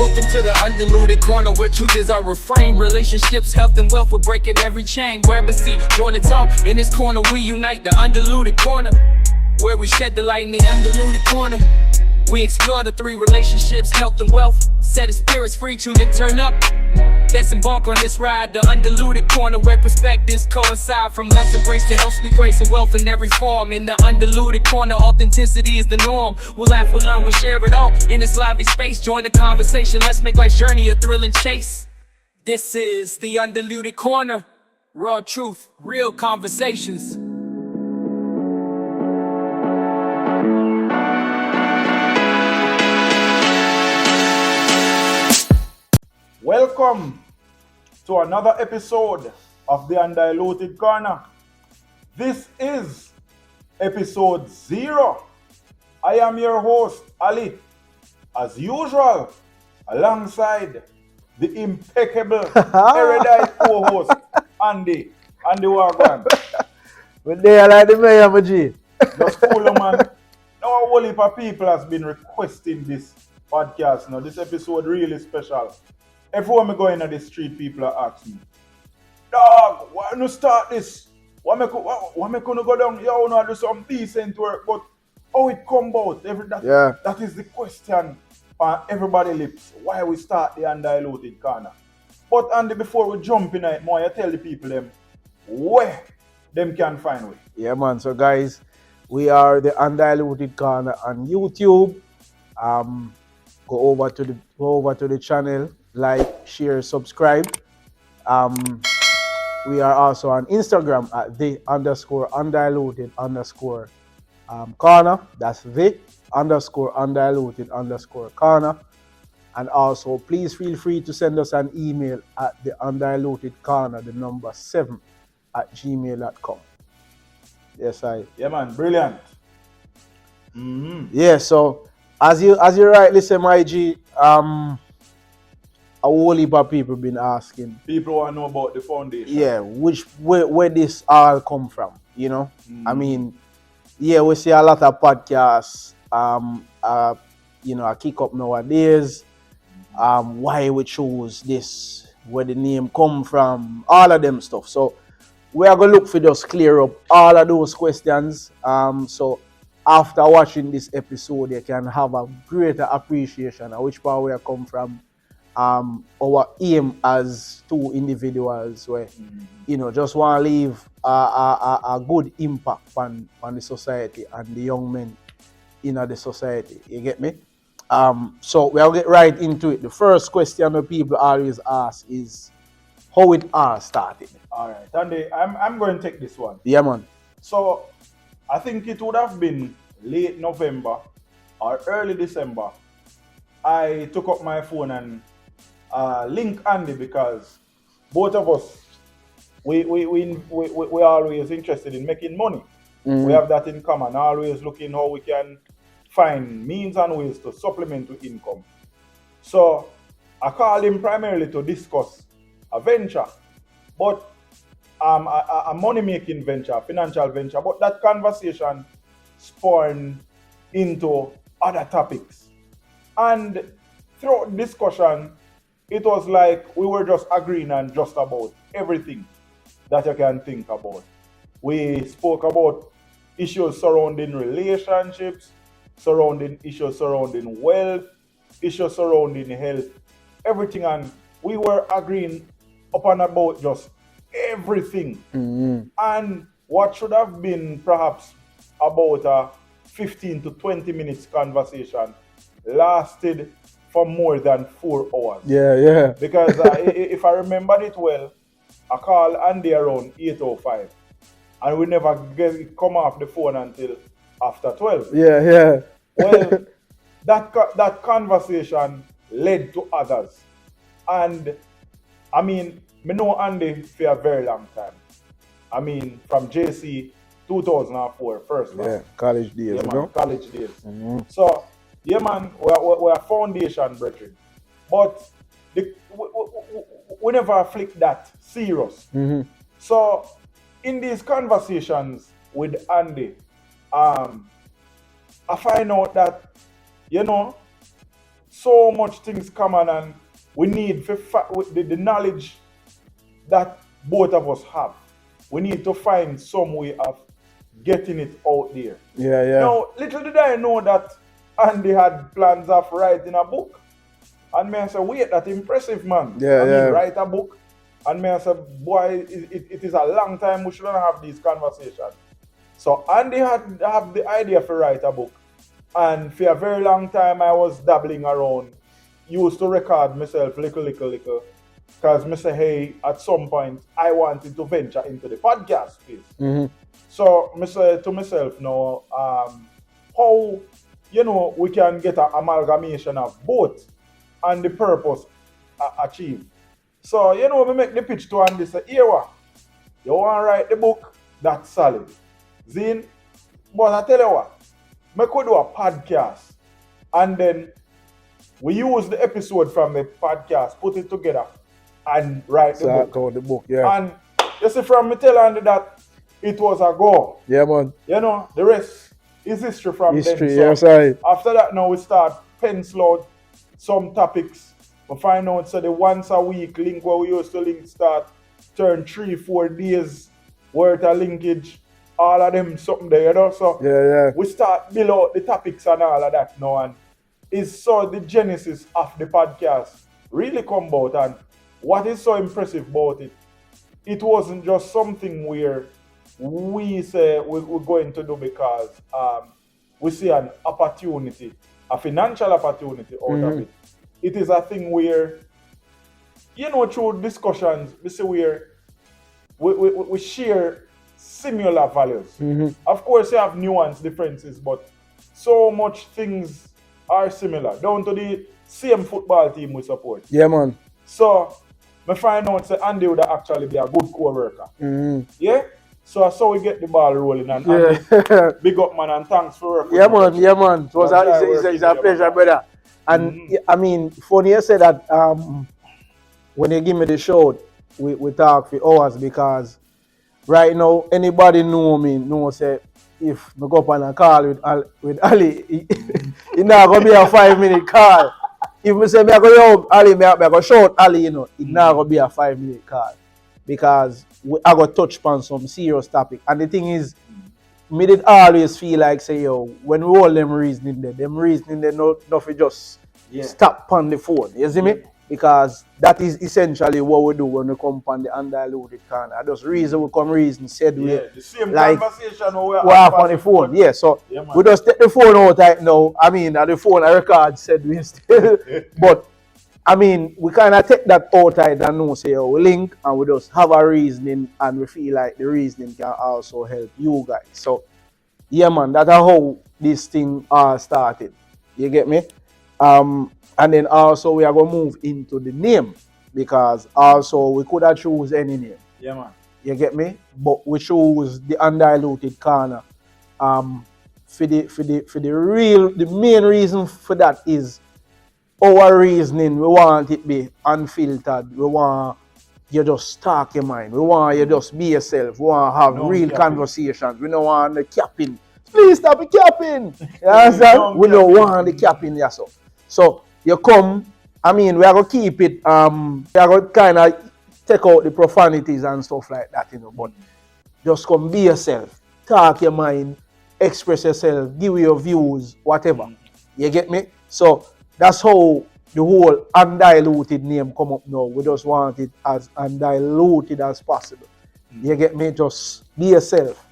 Welcome to the Undiluted Corner, where truth is our refrain. Relationships, health, and wealth, we're breaking every chain. Grab a seat, join the talk. In this corner, we unite. The Undiluted Corner, where we shed the light in the Undiluted Corner. We explore the three relationships, health and wealth. Set the spirits free, tune and turn up. Let's embark on this ride, the Undiluted Corner, where perspectives coincide. From love to grace to health, we grace and wealth in every form. In the Undiluted Corner, authenticity is the norm. We'll laugh, we'll learn, we'll share it all. In this lively space, join the conversation. Let's make life's journey a thrill and chase. This is the Undiluted Corner. Raw truth, real conversations. Welcome to another episode of the Undiluted Corner. This is episode 0. I am your host, Ali, as usual, alongside the impeccable, erudite co-host, Andy Wagon. But they are like the mayor, my G. Just cool, man. Now, a whole heap of people has been requesting this podcast. Now, this episode really special. Everywhere me go in the street, people are asking me, dog, why you start this? Why me gonna go down here and do some decent work? But how it come about? That is the question on everybody's lips. Why we start the Undiluted Corner? But Andy, before we jump in it more, you tell the people them where them can find we. Yeah, man. So guys, we are the Undiluted Corner on YouTube. Go over to the channel. Like, share, subscribe. We are also on Instagram at the_undiluted_corner. That's the_undiluted_corner. And also, please feel free to send us an email at the undilutedcorner, the number 7 at gmail.com. Yes, Yeah, man, brilliant. Yeah, so as you rightly say, my G, a whole heap of people been asking. People want to know about the foundation. Yeah, where this all come from, you know? I mean, yeah, we see a lot of podcasts, I kick up nowadays. Why we chose this, where the name come from, all of them stuff. So we are gonna look for just clear up all of those questions. So after watching this episode, you can have a greater appreciation of which part we are come from. Our aim as two individuals where just want to leave a good impact on the society and the young men in the society. You get me? So we'll get right into it. The first question that people always ask is how it all started. All right, Andy, I'm going to take this one. Yeah, man. So I think it would have been late November or early December. I took up my phone and link Andy because both of us we always interested in making money. We have that in common, always looking how we can find means and ways to supplement to income. So I called him primarily to discuss a venture, but a money-making venture, financial venture, but that conversation spawned into other topics. And throughout the discussion, it was like we were just agreeing on just about everything that you can think about. We spoke about issues surrounding relationships, issues surrounding wealth, issues surrounding health, everything. And we were agreeing upon about just everything. And what should have been perhaps about a 15 to 20 minutes conversation lasted for more than 4 hours. Yeah. Because if I remember it well, I called Andy around 8:05, and we never come off the phone until after 12. Yeah. Well, that conversation led to others, and I mean, me know Andy for a very long time. I mean, from JC 2004, first class. Yeah, college days, yeah, man, college days. So, yeah, man, we're foundation brethren. But we never flick that serious. So, in these conversations with Andy, I find out that, so much things common, and we need the knowledge that both of us have. We need to find some way of getting it out there. Yeah. Now, little did I know that Andy had plans of writing a book. And me I said, wait, that's impressive, man. Yeah. Write a book. And me I said, boy, it is a long time we shouldn't have these conversations. So Andy had the idea for write a book. And for a very long time I was dabbling around. Used to record myself little. Because me say, hey, at some point I wanted to venture into the podcast space. Mm-hmm. So me say to myself now, how we can get an amalgamation of both and the purpose achieved. So we make the pitch to Andy say, here what? You want to write the book? That's solid. Zine, but I tell you what, I could do a podcast and then we use the episode from the podcast, put it together and write the book. Called the book, yeah. And you see from me tell Andy that it was a go. Yeah, man. The rest is history from then. So yes, I. after that now we start pencil out some topics. We find out so the once a week link where we used to link start turn 3-4 days worth of linkage. All of them something there, So Yeah. we start build out the topics and all of that now, and it's so the genesis of the podcast really come about. And what is so impressive about it, it wasn't just something where we say we're going to do because we see an opportunity, a financial opportunity out of it. It is a thing where, through discussions, we see where we share similar values. Of course, you have nuance differences, but so much things are similar, down to the same football team we support. Yeah, man. So, I find out that Andy would actually be a good co-worker. Yeah? So that's how we get the ball rolling. And Andy, big up, man, and thanks for working. Yeah, man. It was it's a pleasure, brother. And I mean, funny you say that when you give me the show, we talk for hours because right now, anybody know say if I go up on a call with Ali, it's not going to be a 5-minute call. If I say I go Ali, I go shout Ali, it's not going to be a 5-minute call. Because I got touch upon some serious topic. And the thing is, me did always feel like say, when we all them reasoning there not for just stop on the phone. You see me? Because that is essentially what we do when we come on the Undiluted Corner. I just reason, said we the same like conversation we have on the phone. Yeah, so we just take the phone out right now. I mean, the phone I record said we still, but I mean, we kind of take that out right and know say we link and we just have a reasoning and we feel like the reasoning can also help you guys. So yeah, man, that's how this thing all started. You get me? And then also we are going to move into the name because also we could have choose any name. Yeah, man. You get me? But we chose the Undiluted Corner. For the main reason for that is our reasoning. We want it be unfiltered. We want you just talk your mind. We want you just be yourself. We want to have real conversations. We don't want the capping. Please stop the capping. You understand? We don't want the capping. Yeah, so you come, I mean, we are going to keep it, we are going to kind of take out the profanities and stuff like that, but just come be yourself, talk your mind, express yourself, give your views, whatever. You get me? So that's how the whole Undiluted name come up now. We just want it as undiluted as possible. You get me? Just be yourself,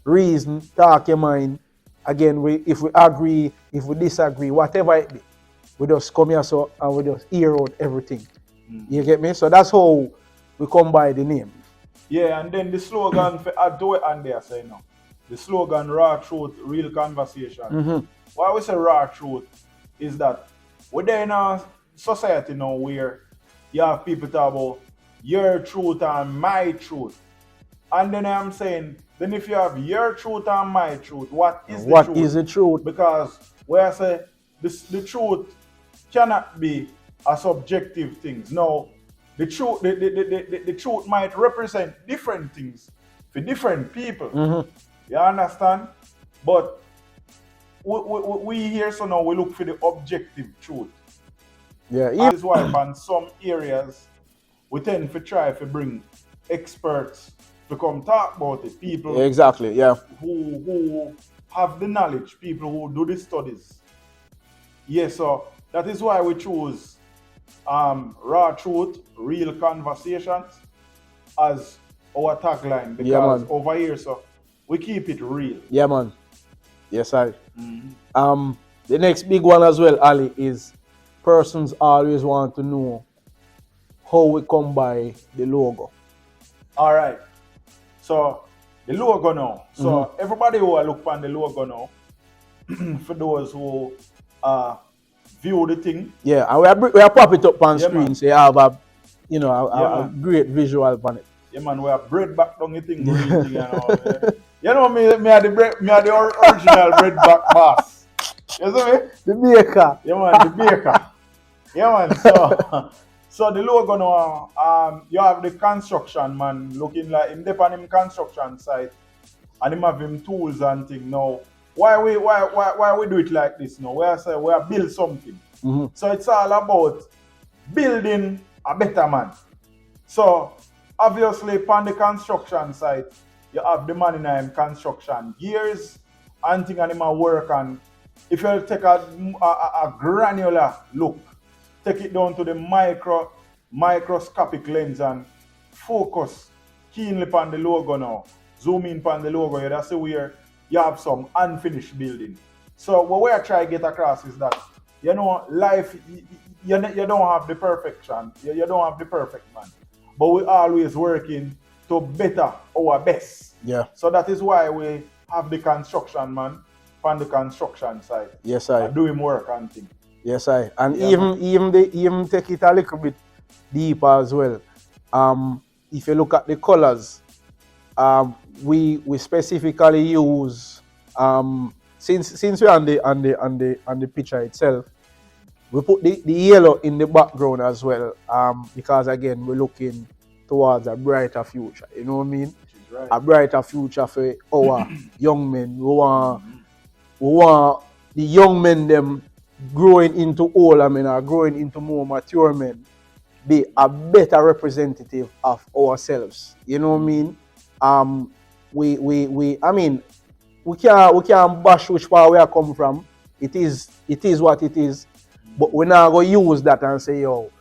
reason, talk your mind. Again, if we agree, if we disagree, whatever it be. We just come here and we just hear out everything. You get me? So that's how we come by the name. Yeah, and then the slogan for add to it and there say now. The slogan raw truth, real conversation. Why we say raw truth is that we're in a society now where you have people talk about your truth and my truth. And then I'm saying, then if you have your truth and my truth, what is the truth? What is the truth? Because where I say the truth cannot be a subjective thing. No, the truth might represent different things for different people. You understand? But we here so now we look for the objective truth. Yeah. That is why on some areas we tend to try to bring experts to come talk about it. People Exactly. Yeah. who have the knowledge, people who do the studies. Yes, so that is why we choose raw truth, real conversations as our tagline, Yeah, because man. over here, so we keep it real. Yeah, man. Yes, I. The next big one as well, Ali, is persons always want to know how we come by the logo. All right. So the logo now. So everybody who look on the logo now, for those who view the thing. Yeah, and we are pop it up on Yeah, screen, man. so you have a Yeah, great visual on it. Yeah, man, we have bread back down the thing, real thing, you know. You know me are the original bread back boss. You see me? The baker. Yeah, man, the baker. Yeah, man. So the logo now, you have the construction man looking like him there on him construction site, and him have him tools and thing. Now, why we do it like this now? We are build something. So it's all about building a better man. So obviously upon the construction site, you have the man in him construction gears and thing and him a work, and if you take a granular look, take it down to the microscopic lens and focus keenly upon the logo now. Zoom in upon the logo, you see where you have some unfinished building. So what we are trying to get across is that, you know, life, you don't have the perfection, you don't have the perfect man, but we always working to better our best. Yeah. So that is why we have the construction man on the construction site. Yes, I. Doing work and things. Yes, I. And Yeah, even take it a little bit deeper as well. If you look at the colors, we specifically use since we're on the picture itself, we put the yellow in the background as well. Because again, we're looking towards a brighter future. You know what I mean? Right. A brighter future for our young men. We want the young men them growing into older men or growing into more mature men be a better representative of ourselves. You know what I mean? We can't bash which part we are come from. It is what it is. But we're not gonna use that and say, yo,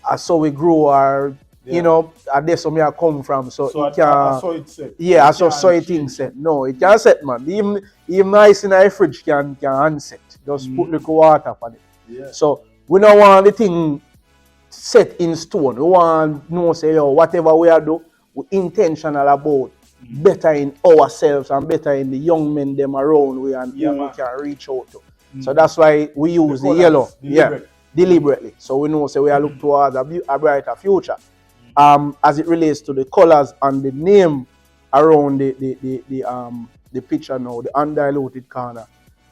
I saw we grew, or you know, that's where I come from. So it can. I saw it set. Yeah, I saw it thing set. No, it can't set, man. Even nice in a fridge can unset. Just put the water on it. Yeah. So we don't want the thing set in stone. We want no say, yo, whatever we are do, we intentional about better in ourselves and better in the young men them around we and who we can reach out to. So that's why we use the yellow. Deliberately. So we know say we are look towards a brighter future. As it relates to the colors and the name around the picture now, the Undiluted Corner,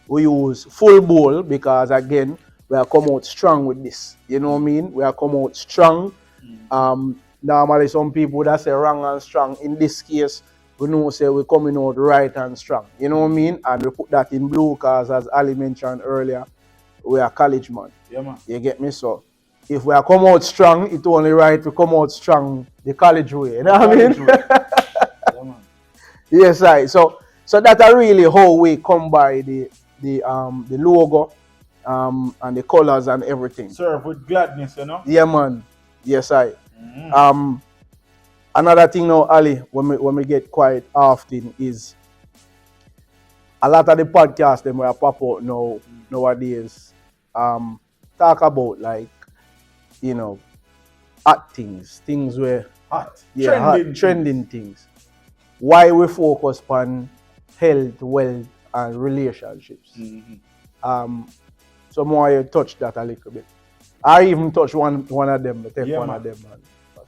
we use full bowl because again we are come out strong with this. You know what I mean? We are come out strong. Normally some people that say wrong and strong. In this case, we know say we're coming out right and strong. You know what I mean? And we put that in blue because as Ali mentioned earlier, we are college man. Yeah, man. You get me? So if we are come out strong, it's only right to come out strong the college way. You know what I mean? Yeah, man. Yes, right. So that's really how we come by the logo and the colors and everything. Serve with gladness, you know? Yeah, man. Yes, I. Another thing now, Ali, when we get quite often is a lot of the podcasts that we are pop out nowadays talk about like, you know, hot things where trending things. Why we focus on health, wealth, and relationships. So more you touch that a little bit. I even touch one of them, but take one of them, man.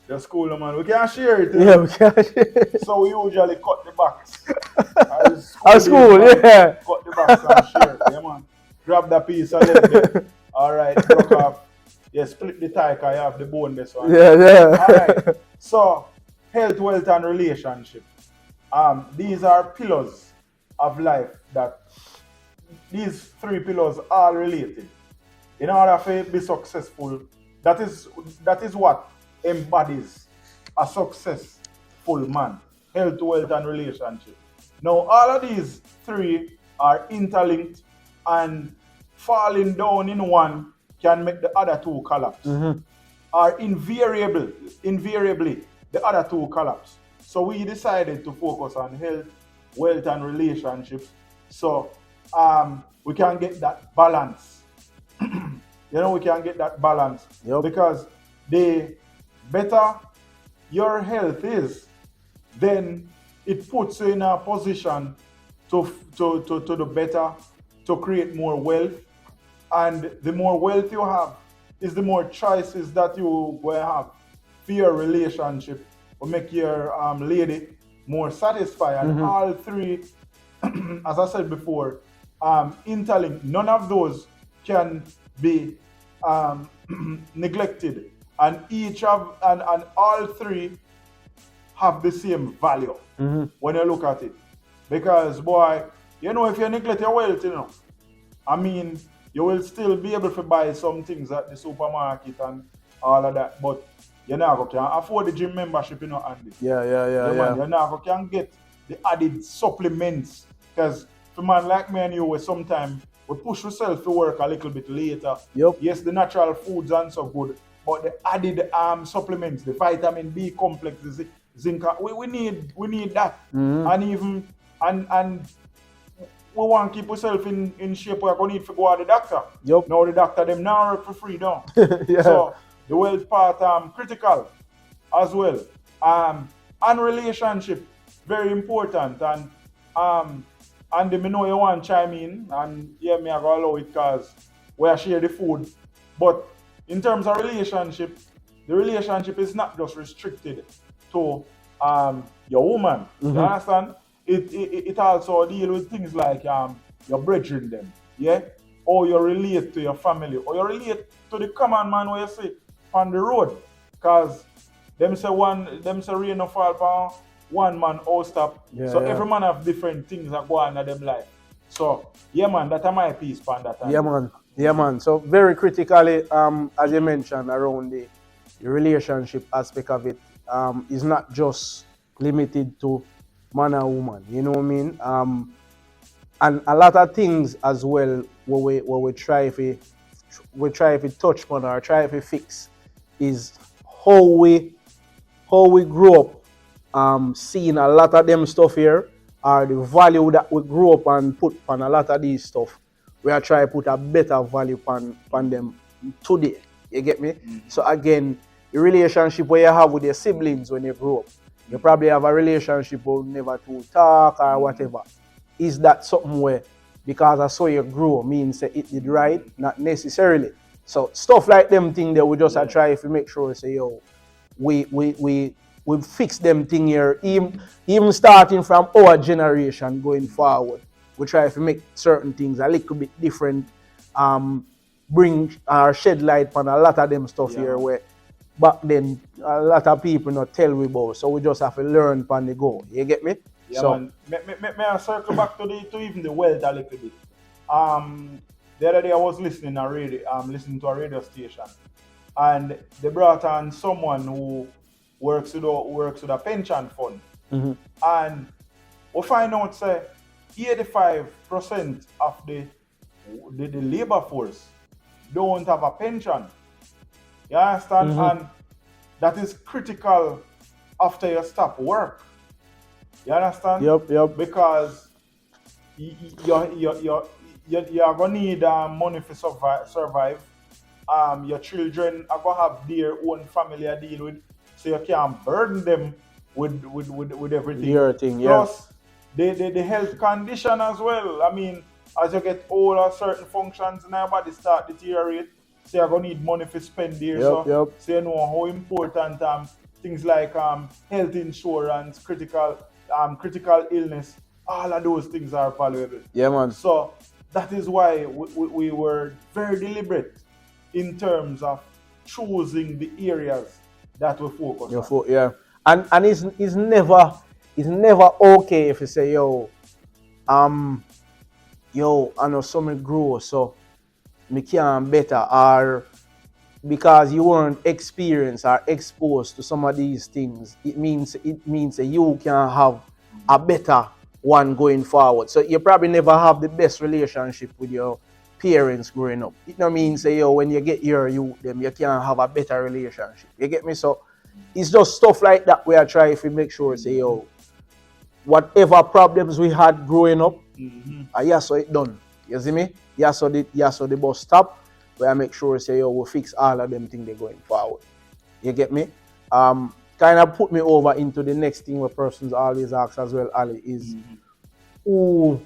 That's cool, man. We can share it. Yeah, we can share. So we usually cut the box. At school, yeah. Cut the box and share it, yeah, man. Grab that piece a little bit. All right, broke off. Yeah, split the tie because you have the bone this one. Yeah. All right. So, health, wealth, and relationship. These are pillars of life that these three pillars are related. In order for you to be successful That is what embodies a successful man. Health, wealth, and relationship. Now, all of these three are interlinked, and falling down in one can make the other two collapse. Or invariably, the other two collapse. So we decided to focus on health, wealth, and relationships, so we can get that balance. We can get that balance. Yep. Because the better your health is, then it puts you in a position to the better, to create more wealth. And the more wealth you have is the more choices that you will have for your relationship, will make your lady more satisfied. And all three, as I said before, interlinked. None of those can be neglected, and all three have the same value when you look at it. Because boy, if you neglect your wealth, I mean, you will still be able to buy some things at the supermarket and all of that, but you're not going to afford the gym membership, Andy. Yeah. You're not going to get the added supplements, because for a man like me and you, we sometimes we push ourselves to work a little bit later. Yep. Yes, the natural foods and so good, but the added supplements, the vitamin B complex, the zinc, we need that. And even and we want to keep ourselves in shape. We're going to need to go to the doctor. Yep. Now the doctor them now work for free now. Yeah. So the wealth part critical as well. And relationship very important. And me know you want to chime in, and yeah, me I go allow it because we are share the food. But in terms of relationship, the relationship is not just restricted to your woman. You understand? It also deal with things like your brethren them, yeah? Or you relate to your family, or you relate to the common man where you see on the road. Cause them say rain no fall upon one man all stop. Yeah, so yeah. every man have different things that go on in them life. So yeah man, that's my piece on that time. Yeah man. So very critically, as you mentioned, around the relationship aspect of it, is not just limited to man and woman. You know what I mean? And a lot of things as well where we try to touch on or try to fix is how we grow up, seeing a lot of them stuff here, or the value that we grew up and put on a lot of these stuff. We are trying to put a better value on them today. You get me? So again, the relationship where you have with your siblings when you grow up, you probably have a relationship where you never to talk or whatever. Is that something where, because I saw you grow, means that it did right? Not necessarily. So stuff like them thing that we just try to make sure say, yo, we fix them thing here, even starting from our generation going forward. We try to make certain things a little bit different, bring or shed light on a lot of them stuff here where back then a lot of people not tell we about, so we just have to learn on the go. You get me? Yeah, so, man. May I circle back to even the wealth a little bit. The other day I was listening to a radio station, and they brought on someone who works with a pension fund, and we find out say 85% of the labor force don't have a pension. You understand? And that is critical after you stop work. You understand? Yep. Because you're gonna need money to survive. Your children are gonna have their own family to deal with, so you can't burden them with everything. Your thing, yeah. Plus, the health condition as well. I mean, as you get older, certain functions in your body start deteriorate. So you're gonna need money to spend there. So you know how important things like health insurance, critical illness, all of those things are valuable. Yeah, man. So that is why we were very deliberate in terms of choosing the areas that we focus on. Yeah. And it's never okay if you say, yo, I know something grow, so me can better, or because you weren't experienced or exposed to some of these things, it means that you can have a better one going forward. So you probably never have the best relationship with your parents growing up. It no means say yo when you get here you can have a better relationship. You get me? So it's just stuff like that we are trying to make sure say yo whatever problems we had growing up, yeah, so it done. You see me? Yeah, so the bus stop. Where I make sure say yo we fix all of them things they going forward. You get me? Kind of put me over into the next thing where persons always ask as well, Ali, is who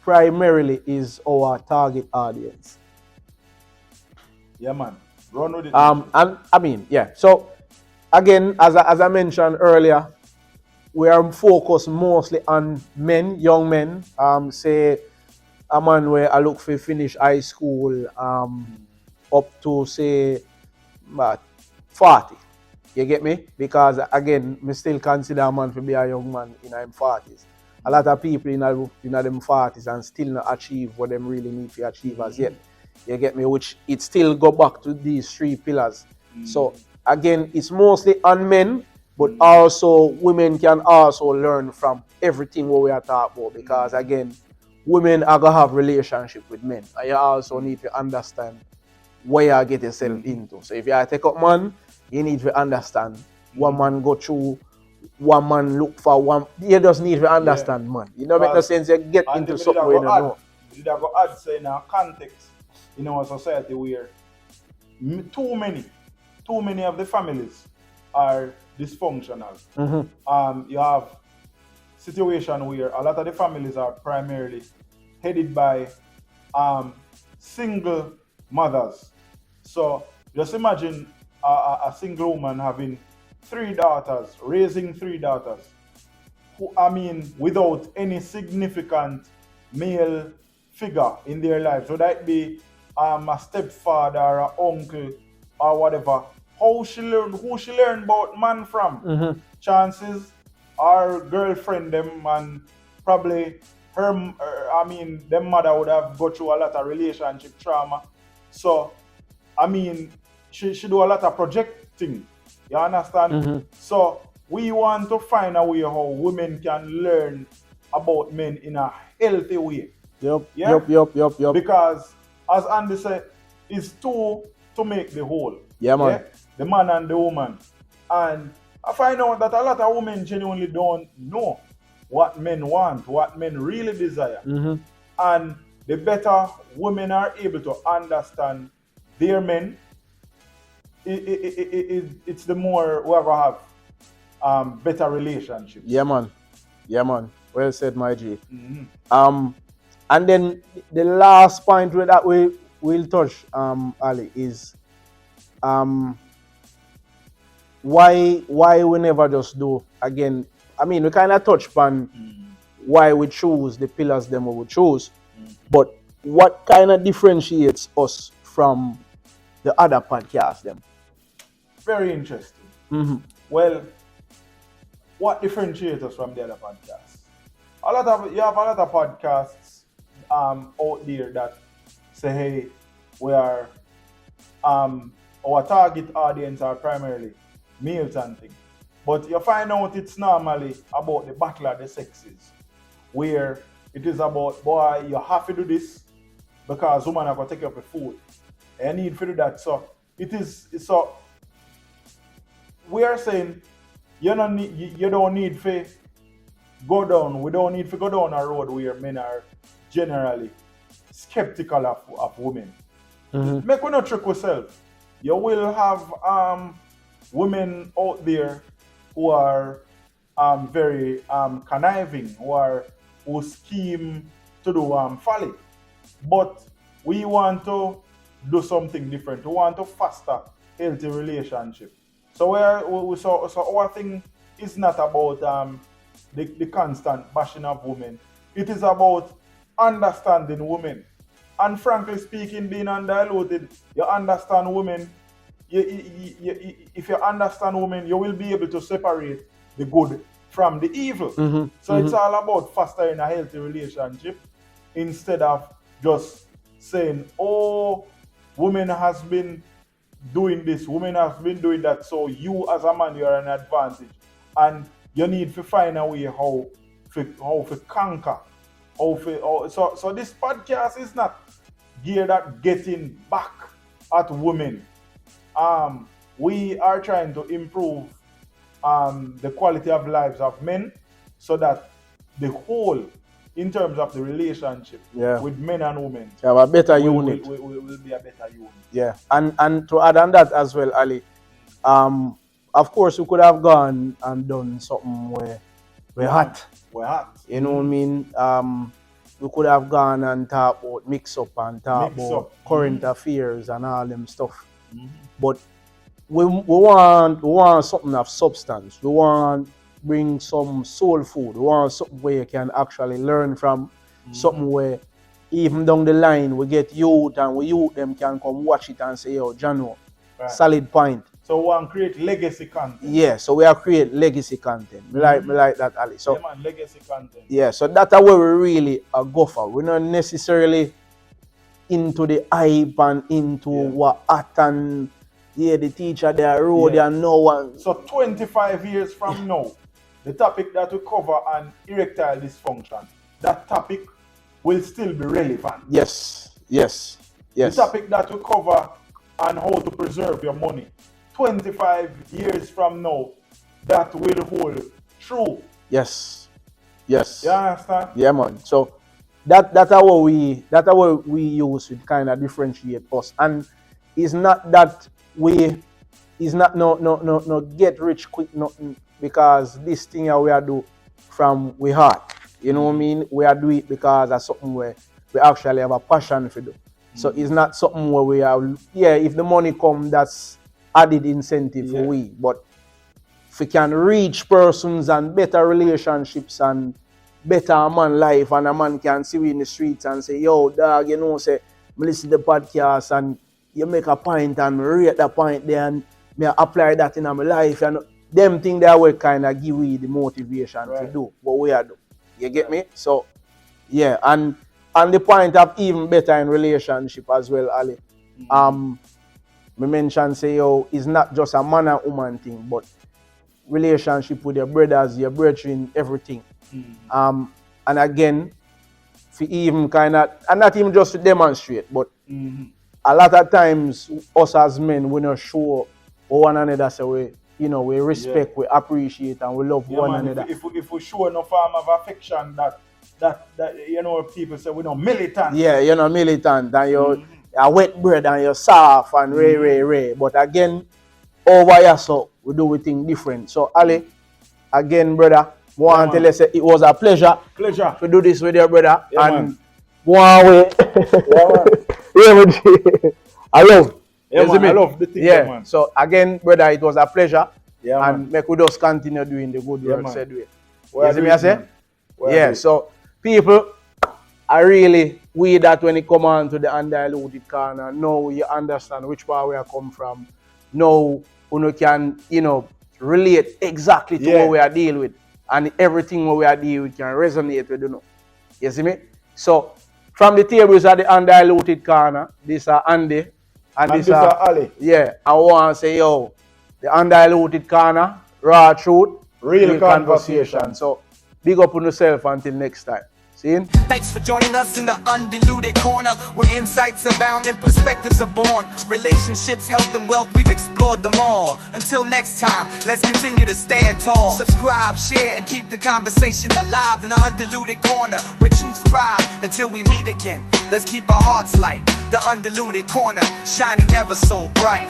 primarily is our target audience. Yeah, man. Run with it. And I mean, yeah. So again, as I mentioned earlier, we are focused mostly on men, young men. Say a man where I look for finish high school, up to say 40. You get me? Because again, me still consider a man to be a young man in his 40s. A lot of people in them 40s and still not achieve what them really need to achieve as yet. You get me? Which it still go back to these three pillars. So again, it's mostly on men, but also women can also learn from everything what we are talking about. Because again, women are gonna have relationship with men. And you also need to understand what you get yourself into. So if you take up man, you need to understand what man go through, what man look for, one. You just need to understand man. You know, make no sense you get into something where you don't know. You go add say in our context in our society where too many of the families are dysfunctional. You have situation where a lot of the families are primarily headed by single mothers. So just imagine a single woman having 3 daughters, raising 3 daughters, who without any significant male figure in their lives, whether it be a stepfather or an uncle or whatever. Who she learn about man from? Chances our girlfriend them and probably them mother would have go through a lot of relationship trauma. So she do a lot of projecting. You understand? So we want to find a way how women can learn about men in a healthy way. Yup. Because as Andy said, it's two to make the whole. Yeah, man. Yeah? The man and the woman. And I find out that a lot of women genuinely don't know what men want, what men really desire. And the better women are able to understand their men, it's the more we're going to have better relationships. Yeah, man. Well said, my G. And then the last point that we'll touch, Ali, is why we never just do, again, we kind of touch upon why we choose the pillars them we would choose, but what kind of differentiates us from the other podcasts them? Very interesting. Well, what differentiates us from the other podcasts? You have a lot of podcasts out there that say, hey, we are our target audience are primarily males and things. But you find out it's normally about the battle of the sexes, where it is about, boy, you have to do this because women are going to take up the food. And you need to do that. So we are saying you don't need to go down. We don't need to go down a road where men are generally skeptical of women. Make we not trick ourselves. You will have women out there who are very conniving, who scheme to do folly. But we want to do something different. We want to foster healthy relationship. So our thing is not about the constant bashing of women. It is about understanding women. And frankly speaking, being undiluted, you understand women. If you understand women, you will be able to separate the good from the evil. It's all about fostering a healthy relationship instead of just saying, oh, women has been doing this, women have been doing that. So you as a man, you are an advantage, and you need to find a way how to conquer. So this podcast is not geared at getting back at women. We are trying to improve the quality of lives of men, so that the whole, in terms of the relationship with men and women, have a better unit. Will be a better unit. Yeah, and to add on that as well, Ali, of course we could have gone and done something where we're hot. We're hot. You know what I mean? We could have gone and talk about mix up and talk about current affairs and all them stuff. But we want something of substance. We want bring some soul food. We want something where you can actually learn from, something where even down the line we get youth and we youth them can come watch it and say, yo, Jano, solid point. So we want to create legacy content. Yeah, so we are create legacy content. Me like that, Ali. So man, legacy content. Yeah, so that's where we really go for. We're not necessarily into the hype and into what hot and the teacher there road and no one. So 25 years from now, the topic that we cover on erectile dysfunction, that topic will still be relevant. Yes. The topic that we cover on how to preserve your money, 25 years from now, that will hold true. Yes. You understand? Yeah, man. So that's how we use to kind of differentiate us. And it's not that it's not no get rich quick nothing, because this thing we are do from we heart. You know what I mean? We are do it because that's something where we actually have a passion for do. So it's not something where we are, if the money come, that's added incentive for we. But if we can reach persons and better relationships and better man life, and a man can see we in the streets and say, yo, dog, you know, say, me listen to the podcast and you make a point and me rate that point there and me apply that in my life, and them thing that will kind of give we the motivation to do what we are doing. You get me? So, yeah, and the point of even better in relationship as well, Ali. Me mention say, yo, it's not just a man and woman thing, but relationship with your brothers, your brethren, everything. And again, for even kind of, and not even just to demonstrate, but a lot of times us as men, we not show one another, so we respect, we appreciate, and we love one another. If we show no form of affection, that people say we not militant. Yeah, you're not militant, and you're a wet bread and you're soft and ray. But again, over here, so we do things different. So Ali, again, brother, want to tell you it was a pleasure to do this with your brother. And one way. I love. I love the thing, man. So again, brother, it was a pleasure. And make we just continue doing the good work said way. You see me I say? So people are really that when it come on to the Undiluted Corner, now you understand which part we are come from. Now you can, relate exactly to what we are dealing with. And everything what we are dealing with can resonate with you. You see me? So from the tables at the Undiluted Corner, this are Andy and this are Ali. Yeah, I want to say, yo, the Undiluted Corner, raw truth, real conversation. So big up on yourself until next time. See you? Thanks for joining us in the Undiluted Corner, where insights abound and perspectives are born. Relationships, health, and wealth, we've explored them all. Until next time, let's continue to stand tall. Subscribe, share, and keep the conversation alive in the Undiluted Corner, where truths thrive until we meet again. Let's keep our hearts light. The Undiluted Corner, shining ever so bright.